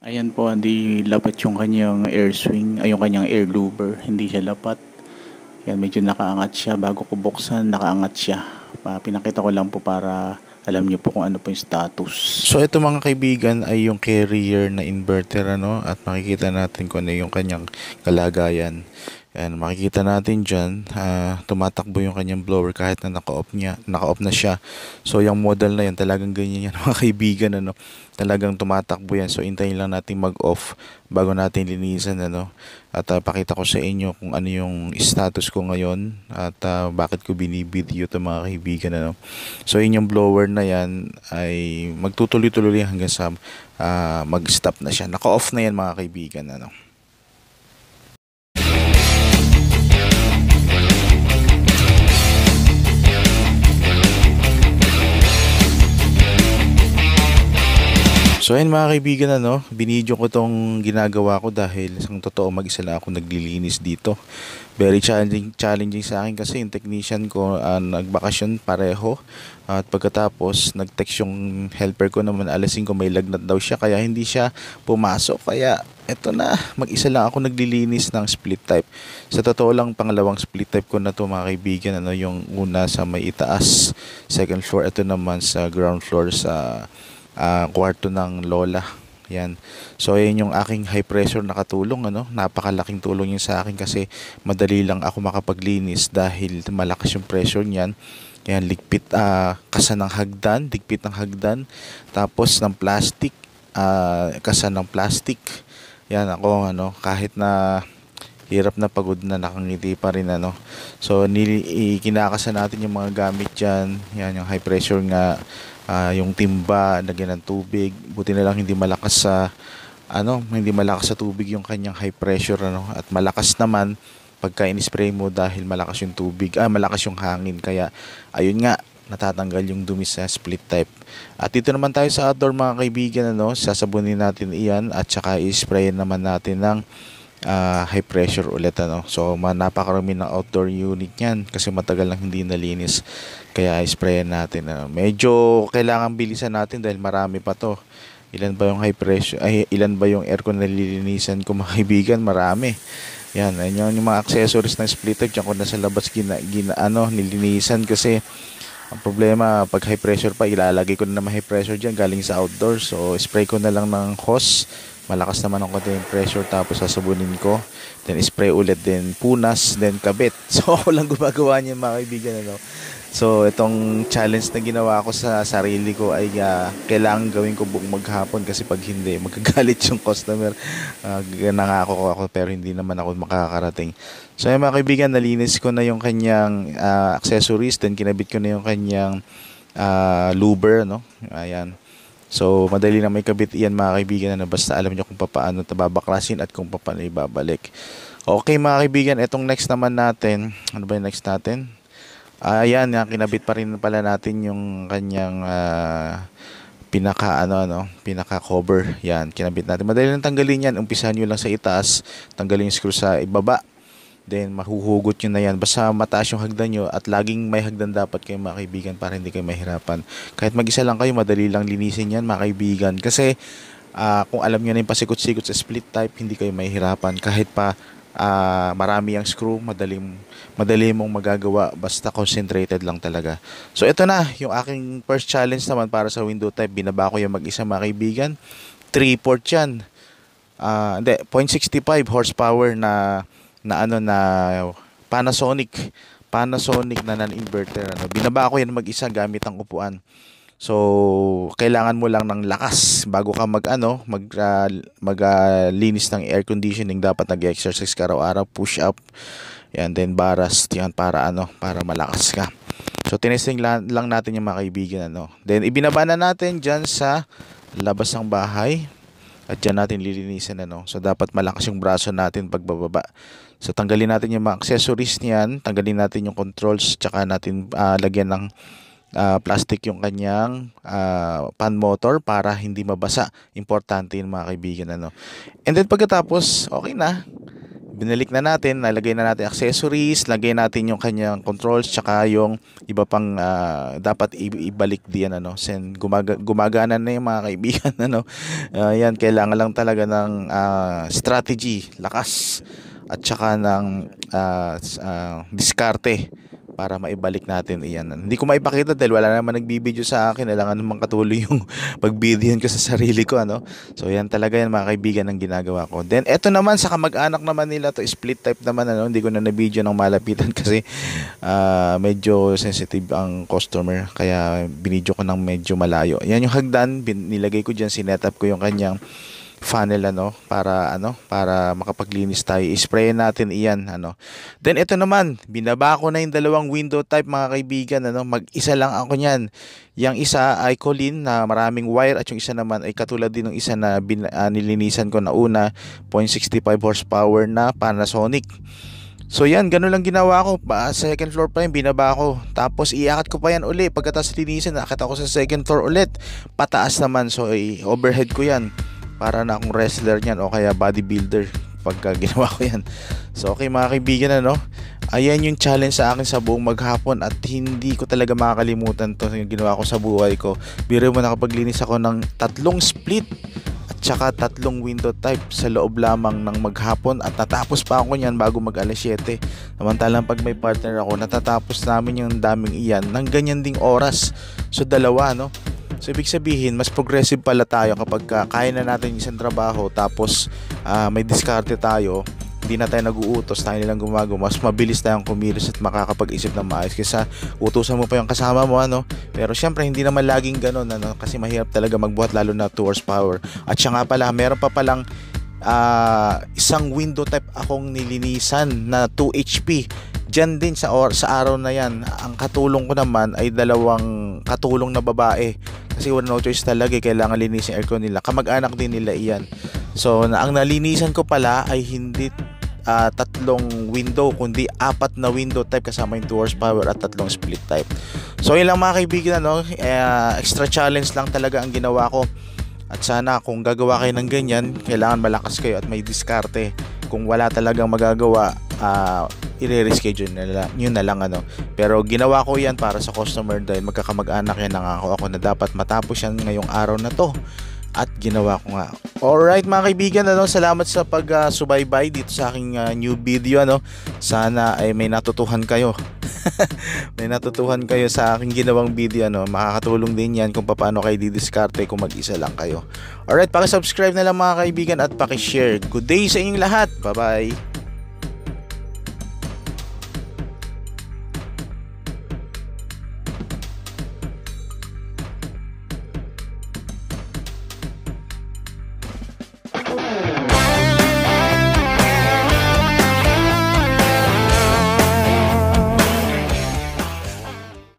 Ayan po, hindi lapat yung kanyang air swing, ay yung kanyang air louver, hindi siya lapat. Yan, medyo nakaangat siya. Bago ko buksan, nakaangat siya. Pinakita ko lang po para alam niyo po kung ano po yung status. So ito mga kaibigan ay yung carrier na inverter at makikita natin kung ano yung kanyang kalagayan. Yan, makikita natin dyan, tumatakbo yung kanyang blower kahit na naka-off na siya. So yung model na yan, talagang ganyan yan mga kaibigan, talagang tumatakbo yan. So hintayin lang natin mag-off bago natin linisan, At pakita ko sa inyo kung ano yung status ko ngayon at bakit ko binibideo ito mga kaibigan, So yun yung blower na yan ay magtutuloy-tuloy hanggang sa mag-stop na siya. Naka-off na yan mga kaibigan, So ayun mga kaibigan, binidyo ko tong ginagawa ko dahil isang totoo mag-isa lang ako naglilinis dito. Very challenging sa akin kasi yung technician ko nagbakasyon pareho. At pagkatapos nag-text yung helper ko naman alasin ko may lagnat daw siya kaya hindi siya pumasok. Kaya eto na, mag-isa lang ako naglilinis ng split type. Sa totoo lang pangalawang split type ko na to mga kaibigan, yung una sa may itaas, second floor, ito naman sa ground floor sa kwarto ng lola. Yan. So ayan yung aking high pressure na katulong, Napakalaking tulong yun sa akin kasi madali lang ako makapaglinis dahil malakas yung pressure niyan. Yan, kasa ng hagdan, digpit ng hagdan, tapos ng plastic, kasa ng plastic. Yan ako, kahit na hirap na pagod na nakangiti pa rin, So kinakasa natin yung mga gamit diyan. Yan yung high pressure nga, yung timba, lagyan ng tubig. Buti na lang hindi malakas sa tubig yung kanyang high pressure, At malakas naman pagka in-spray mo dahil malakas yung tubig, malakas yung hangin. Kaya ayun nga, natatanggal yung dumi sa split type. At dito naman tayo sa outdoor mga kaibigan, sasabunin natin iyan at saka i-spray naman natin ng high pressure ulit, So napakarami ng outdoor unit niyan kasi matagal lang hindi nalinis. Kaya i-sprayan natin, Medyo kailangan bilisan natin dahil marami pa to. Ilan ba yung high pressure, ilan ba yung aircon na nililinisan ko mga kaibigan? Marami. Yan, ayun yung mga accessories ng splitter diyan ko na sa labas nilinisan kasi ang problema pag high pressure pa ilalagay ko na naman high pressure diyan galing sa outdoor. So spray ko na lang ng hose. Malakas naman ang konti yung pressure tapos sasabunin ko. Then spray ulit, then punas, then kabit. So ako lang gumagawa niyan mga kaibigan, So itong challenge na ginawa ko sa sarili ko ay kailangan gawin ko buong maghapon kasi pag hindi magagalit yung customer. Nangako ko ako pero hindi naman ako makakarating. So yung mga kaibigan, nalinis ko na yung kanyang accessories, then kinabit ko na yung kanyang louver, Ayan. So madali na may kabit iyan mga kaibigan, basta alam nyo kung paano babaklasin at kung paano ibabalik. Okay mga kaibigan, etong next naman natin, ano ba yung next natin? Ayan, kinabit pa rin pala natin yung kanyang pinaka cover. Yan, kinabit natin. Madali lang tanggalin yan. Umpisahan nyo lang sa itaas, tanggalin yung screw sa ibaba. Then mahuhugot nyo na yan. Basta mataas yung hagdan nyo at laging may hagdan dapat kayo mga kaibigan para hindi kayo mahirapan. Kahit mag-isa lang kayo, madali lang linisin yan mga kaibigan. Kasi kung alam nyo na yung pasikot-sikot sa split type, hindi kayo mahirapan. Kahit pa marami ang screw, madali mong magagawa basta concentrated lang talaga. So ito na yung aking first challenge naman para sa window type. Binaba ko yung mag-isa mga kaibigan. 3-port yan. Hindi, 0.65 horsepower na Panasonic na non-inverter, Binaba ko yan mag-isa gamit ang upuan. So kailangan mo lang ng lakas bago ka linis ng air conditioning. Dapat nag-exercise ka araw-araw, push up, yan, then baras, yan, para malakas ka. So tinesting lang natin yung mga kaibigan, Then ibinaba na natin dyan sa labas ng bahay at dyan natin lilinisin, So dapat malakas yung braso natin pagbababa. So tanggalin natin yung mga accessories niyan, tanggalin natin yung controls, tsaka natin lagyan ng plastic yung kanyang fan motor para hindi mabasa. Importante yun mga kaibigan, And then pagkatapos, okay na. binalik na natin, nalagay na natin accessories, lagay natin yung kanyang controls, tsaka yung iba pang dapat ibalik diyan ano. Sen gumagana na yung mga kaibigan ano. Yan, kailangan lang talaga ng strategy, lakas, at tsaka ng diskarte para maibalik natin iyan. Hindi ko maipakita dahil wala naman nagbibideo sa akin. Kailangan naman katuloy yung pagbidihan ko sa sarili ko ano. So yan talaga yan mga kaibigan ang ginagawa ko. Then eto naman sa kamag-anak naman nila to, split type naman ano. Hindi ko na na-video ng malapitan kasi medyo sensitive ang customer, kaya binidyo ko ng medyo malayo. Yan yung hagdan, nilagay ko diyan, sinet up ko yung kanyang funnel ano para makapaglinis tayo. I-spray natin iyan ano. Then ito naman, binaba ko na yung dalawang window type mga kaibigan ano. Mag-isa lang ako niyan. Yang isa ay Colin na maraming wire, at yung isa naman ay katulad din ng isa na nilinisan ko na una, 0.65 horsepower na Panasonic. So yan, ganun lang ginawa ko. Second floor pa yun, binaba ko. Tapos iakat ko pa yan uli. Pagkatapos linisin, nakita ko sa second floor ulit. Pataas naman, so overhead ko yan. Para na akong wrestler niyan o kaya bodybuilder pagka ginawa ko yan. So okay mga kaibigan ano, ayan yung challenge sa akin sa buong maghapon, at hindi ko talaga makakalimutan to yung ginawa ko sa buhay ko. Biro mo, nakapaglinis ako ng 3 split at saka 3 window type sa loob lamang ng maghapon, at natapos pa ako niyan bago mag alas 7. Samantalang pag may partner ako, natatapos namin yung daming iyan ng ganyan ding oras. So dalawa no. So ibig sabihin, mas progressive pala tayo kapag kaya na natin isang trabaho, tapos may diskarte tayo, hindi na tayo nag-uutos, tayo nilang gumagawa. Mas mabilis tayong kumilos at makakapag-isip ng maayos kaysa utusan mo pa yung kasama mo ano. Pero syempre hindi naman laging ganun ano, kasi mahirap talaga magbuhat lalo na 2 horsepower. At siya nga pala, meron pa palang isang window type akong nilinisan na 2 HP. Diyan din sa araw na yan, ang katulong ko naman ay 2 katulong na babae. Kasi wala, no choice talaga, kailangan linisin aircon nila. Kamag-anak din nila iyan. So ang nalinisan ko pala ay hindi 3 window, kundi 4 na window type kasama yung 2 horsepower at 3 split type. So yun lang mga kaibigan ano, extra challenge lang talaga ang ginawa ko. At sana kung gagawa kayo ng ganyan, kailangan malakas kayo at may diskarte. Kung wala talagang magagawa, i-reschedule nyo na lang ano. Pero ginawa ko yan para sa customer dahil magkakamag-anak yan. Nangako ako na dapat matapos yan ngayong araw na to, at ginawa ko nga. Alright mga kaibigan ano, salamat sa pag-subaybay dito sa aking new video ano. Sana ay may natutuhan kayo. May natutuhan kayo sa aking ginawang video ano. Makakatulong din yan kung paano kayo didiskarte kung mag-isa lang kayo. Alright, paki-subscribe na lang mga kaibigan at paki-share. Good day sa inyong lahat. Bye bye.